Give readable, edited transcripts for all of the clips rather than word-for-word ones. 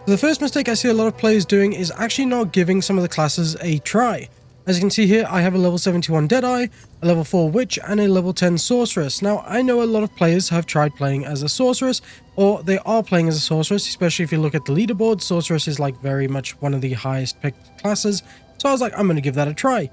The first mistake I see a lot of players doing is actually not giving some of the classes a try. As you can see here, I have a level 71 Deadeye, a level 4 Witch, and a level 10 Sorceress. Now, I know a lot of players have tried playing as a Sorceress, or they are playing as a Sorceress, especially if you look at the leaderboard. Sorceress is like very much one of the highest picked classes, so I was like, I'm going to give that a try.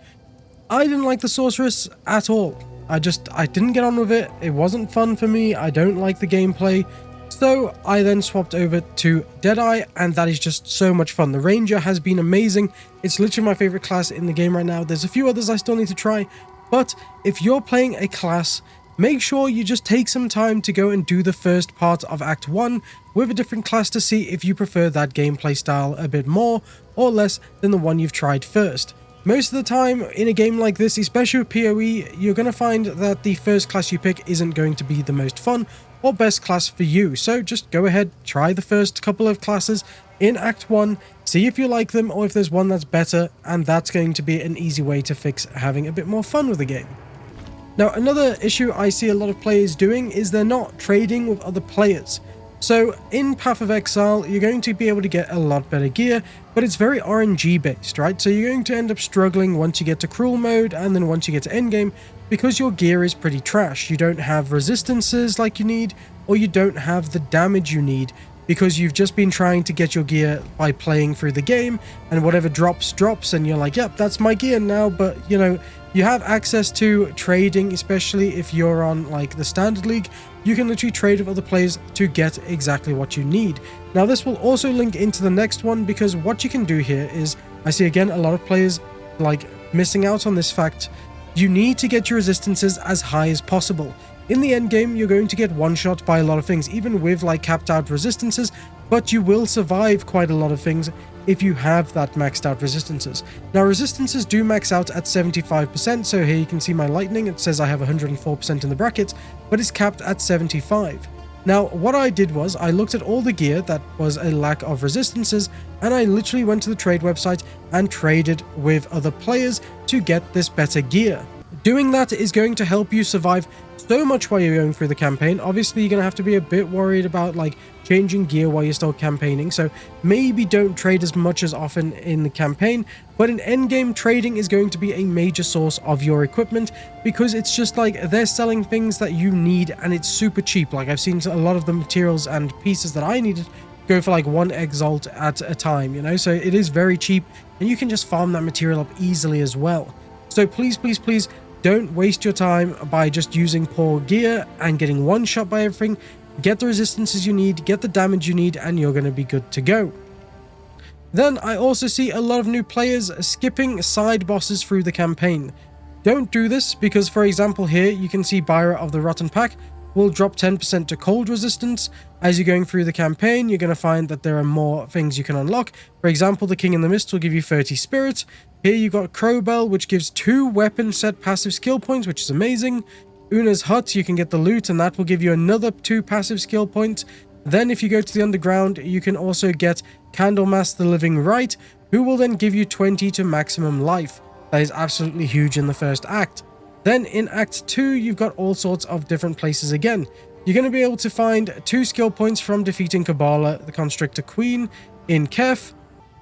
I didn't like the Sorceress at all. I didn't get on with it. It wasn't fun for me. I don't like the gameplay. So I then swapped over to Deadeye, and that is just so much fun. The Ranger has been amazing. It's literally my favorite class in the game right now. There's a few others I still need to try, but if you're playing a class, make sure you just take some time to go and do the first part of Act 1 with a different class to see if you prefer that gameplay style a bit more or less than the one you've tried first. Most of the time in a game like this, especially with PoE, you're going to find that the first class you pick isn't going to be the most fun or best class for you. So just go ahead, try the first couple of classes in Act 1, see if you like them or if there's one that's better, and that's going to be an easy way to fix having a bit more fun with the game. Now, another issue I see a lot of players doing is they're not trading with other players. So in Path of Exile, you're going to be able to get a lot better gear, but it's very RNG based, right? So you're going to end up struggling once you get to Cruel mode and then once you get to endgame because your gear is pretty trash. You don't have resistances like you need, or you don't have the damage you need because you've just been trying to get your gear by playing through the game, and whatever drops, and you're like, yep, that's my gear now. But, you know, you have access to trading, especially if you're on like the standard league. You can literally trade with other players to get exactly what you need. Now, this will also link into the next one, because what you can do here is, I see again a lot of players like missing out on this fact. You need to get your resistances as high as possible. In the end game, you're going to get one-shot by a lot of things, even with like capped out resistances, but you will survive quite a lot of things if you have that maxed out resistances. Now, resistances do max out at 75%, so here you can see my lightning. It says I have 104% in the brackets, but it's capped at 75. Now, what I did was I looked at all the gear that was a lack of resistances, and I literally went to the trade website and traded with other players to get this better gear. Doing that is going to help you survive so much while you're going through the campaign. Obviously, you're going to have to be a bit worried about like changing gear while you're still campaigning, so maybe don't trade as much as often in the campaign, but in endgame, trading is going to be a major source of your equipment, because it's just like they're selling things that you need and it's super cheap. Like, I've seen a lot of the materials and pieces that I needed go for like 1 exalt at a time, you know, so it is very cheap and you can just farm that material up easily as well. So please, please, please don't waste your time by just using poor gear and getting one shot by everything. Get the resistances you need, get the damage you need, and you're going to be good to go. Then I also see a lot of new players skipping side bosses through the campaign. Don't do this, because for example here you can see Byra of the Rotten Pack will drop 10% to cold resistance. As you're going through the campaign, you're going to find that there are more things you can unlock. For example, the King in the Mist will give you 30 spirit. Here you got Crowbell, which gives 2 weapon set passive skill points, which is amazing. Una's Hut, you can get the loot, and that will give you another 2 passive skill points. Then if you go to the underground, you can also get Candlemas the Living Right, who will then give you 20 to maximum life. That is absolutely huge in the first act. Then in Act 2, you've got all sorts of different places again. You're going to be able to find 2 skill points from defeating Kabbalah, the Constrictor Queen, in Kef.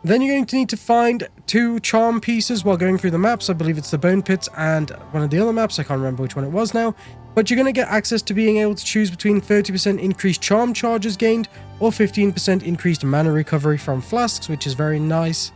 Then you're going to need to find 2 charm pieces while going through the maps. I believe it's the Bone Pits and one of the other maps. I can't remember which one it was now. But you're going to get access to being able to choose between 30% increased charm charges gained or 15% increased mana recovery from flasks, which is very nice.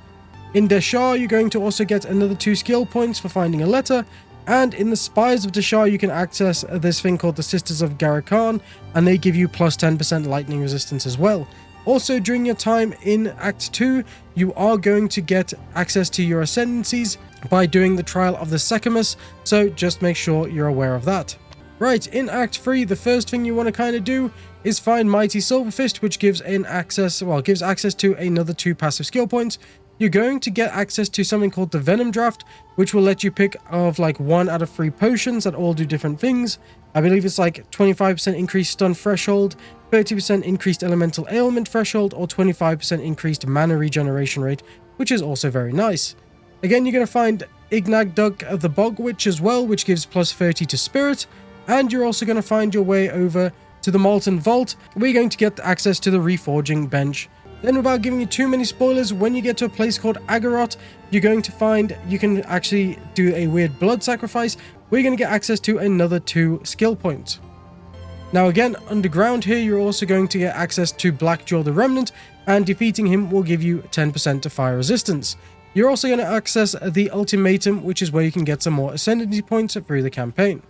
In Deshar, you're going to also get another 2 skill points for finding a letter. And in the Spies of Deshar, you can access this thing called the Sisters of Garakan, and they give you plus 10% lightning resistance as well. Also, during your time in Act 2, you are going to get access to your Ascendancies by doing the Trial of the Sechamus, so just make sure you're aware of that. Right, in Act 3, the first thing you want to kind of do is find Mighty Silverfist, which gives access to another 2 passive skill points. You're going to get access to something called the Venom Draft, which will let you pick of like 1 out of 3 potions that all do different things. I believe it's like 25% increased stun threshold, 30% increased elemental ailment threshold, or 25% increased mana regeneration rate, which is also very nice. Again, you're going to find Ignagdug of the Bog Witch as well, which gives plus 30 to spirit. And you're also going to find your way over to the Molten Vault, where you're going to get access to the Reforging Bench, Then, without giving you too many spoilers, when you get to a place called Agarot, you're going to find you can actually do a weird blood sacrifice where you're going to get access to another 2 skill points. Now again, underground here, you're also going to get access to Blackjaw the Remnant, and defeating him will give you 10% to fire resistance. You're also going to access the Ultimatum, which is where you can get some more Ascendancy points through the campaign.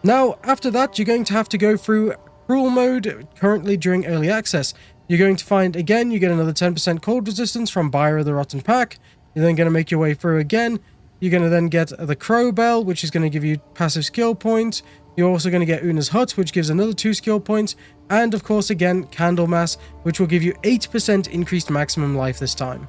Now, after that, you're going to have to go through Cruel Mode, currently during Early Access. You're going to find, again, you get another 10% cold resistance from Buyer of the Rotten Pack. You're then going to make your way through again. You're going to then get the Crow Bell, which is going to give you passive skill points. You're also going to get Una's Hut, which gives another 2 skill points. And of course, again, Candlemas, which will give you 8% increased maximum life this time.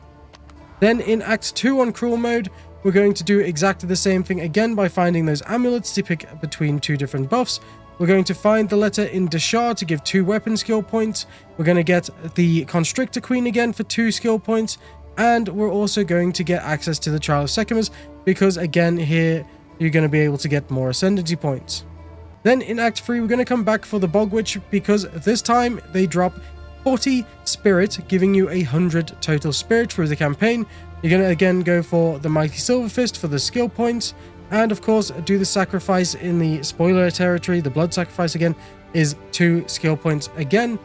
Then in Act 2 on Cruel Mode, we're going to do exactly the same thing again by finding those amulets to pick between 2 different buffs. We're going to find the letter in Deshar to give 2 weapon skill points. We're going to get the Constrictor Queen again for 2 skill points. And we're also going to get access to the Trial of Sekhmet because again here you're going to be able to get more Ascendancy points. Then in Act 3 we're going to come back for the Bog Witch because this time they drop 40 Spirit, giving you 100 total Spirit through the campaign. You're going to again go for the Mighty Silver Fist for the skill points. And of course, do the sacrifice in the spoiler territory. The blood sacrifice again is 2 skill points again.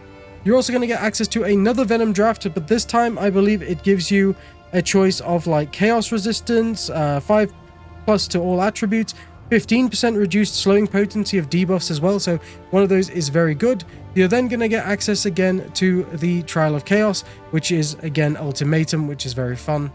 You're also going to get access to another Venom draft, but this time I believe it gives you a choice of like Chaos Resistance, 5+ to all attributes, 15% reduced slowing potency of debuffs as well, so one of those is very good. You're then going to get access again to the Trial of Chaos, which is again Ultimatum, which is very fun.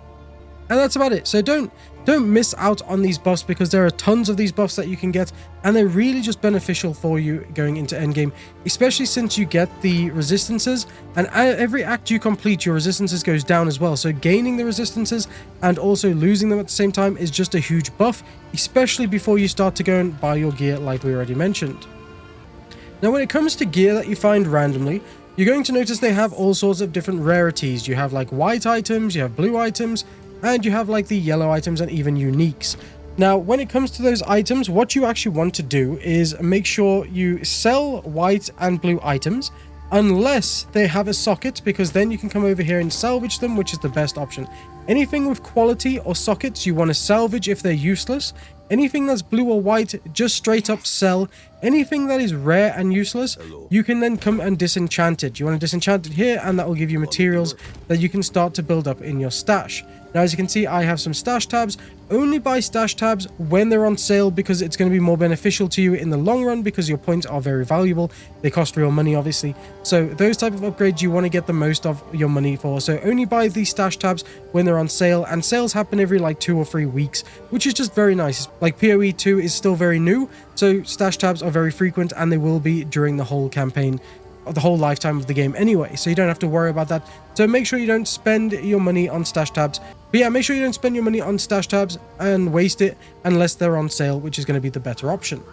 And that's about it. So don't miss out on these buffs because there are tons of these buffs that you can get and they're really just beneficial for you going into endgame, especially since you get the resistances, and every act you complete your resistances goes down as well. So gaining the resistances and also losing them at the same time is just a huge buff, especially before you start to go and buy your gear like we already mentioned. Now when it comes to gear that you find randomly, you're going to notice they have all sorts of different rarities. You have like white items, you have blue items, and you have like the yellow items and even uniques. Now, when it comes to those items, what you actually want to do is make sure you sell white and blue items unless they have a socket, because then you can come over here and salvage them, which is the best option. Anything with quality or sockets you want to salvage if they're useless. Anything that's blue or white, just straight up sell. Anything that is rare and useless, you can then come and disenchant it. You want to disenchant it here, and that will give you materials that you can start to build up in your stash. Now, as you can see, I have some stash tabs. Only buy stash tabs when they're on sale because it's going to be more beneficial to you in the long run because your points are very valuable. They cost real money, obviously. So those type of upgrades you want to get the most of your money for. So only buy these stash tabs when they're on sale, and sales happen every like 2 or 3 weeks, which is just very nice. Like PoE 2 is still very new, so stash tabs are very frequent and they will be during the whole campaign, the whole lifetime of the game anyway, so you don't have to worry about that. So make sure you don't spend your money on stash tabs. But yeah, make sure you don't spend your money on stash tabs and waste it unless they're on sale, which is going to be the better option.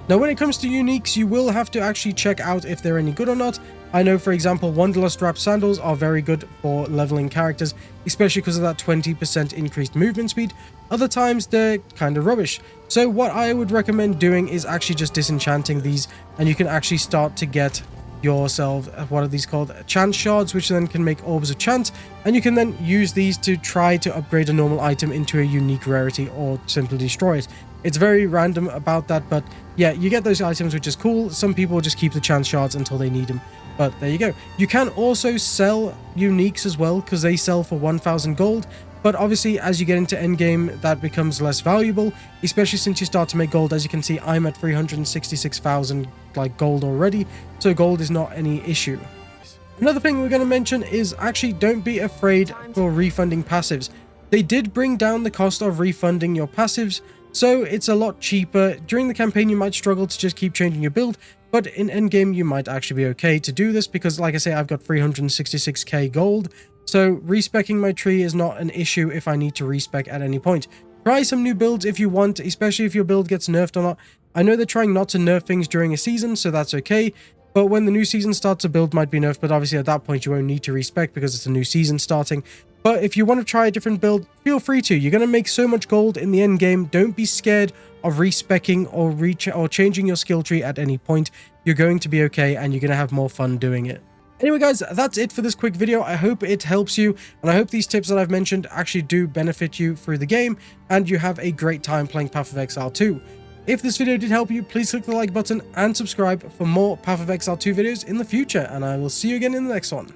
Now, when it comes to uniques, you will have to actually check out if they're any good or not. I know, for example, Wanderlust Wrap Sandals are very good for leveling characters, especially because of that 20% increased movement speed. Other times, they're kind of rubbish. So what I would recommend doing is actually just disenchanting these, and you can actually start to get yourself, what are these called, chance shards, which then can make orbs of chance, and you can then use these to try to upgrade a normal item into a unique rarity or simply destroy it. It's very random about that, but yeah, you get those items, which is cool. Some people just keep the chance shards until they need them, but there you go. You can also sell uniques as well because they sell for 1,000 gold. But obviously, as you get into endgame, that becomes less valuable, especially since you start to make gold. As you can see, I'm at 366,000 like gold already, so gold is not any issue. Another thing we're going to mention is actually don't be afraid for refunding passives. They did bring down the cost of refunding your passives, so it's a lot cheaper. During the campaign, you might struggle to just keep changing your build, but in endgame, you might actually be okay to do this because, like I say, I've got 366k gold. So respeccing my tree is not an issue if I need to respec at any point. Try some new builds if you want, especially if your build gets nerfed or not. I know they're trying not to nerf things during a season, so that's okay. But when the new season starts, a build might be nerfed, but obviously at that point you won't need to respec because it's a new season starting. But if you want to try a different build, feel free to. You're going to make so much gold in the end game. Don't be scared of respeccing or changing your skill tree at any point. You're going to be okay and you're going to have more fun doing it. Anyway guys, that's it for this quick video. I hope it helps you, and I hope these tips that I've mentioned actually do benefit you through the game, and you have a great time playing Path of Exile 2. If this video did help you, please click the like button and subscribe for more Path of Exile 2 videos in the future, and I will see you again in the next one.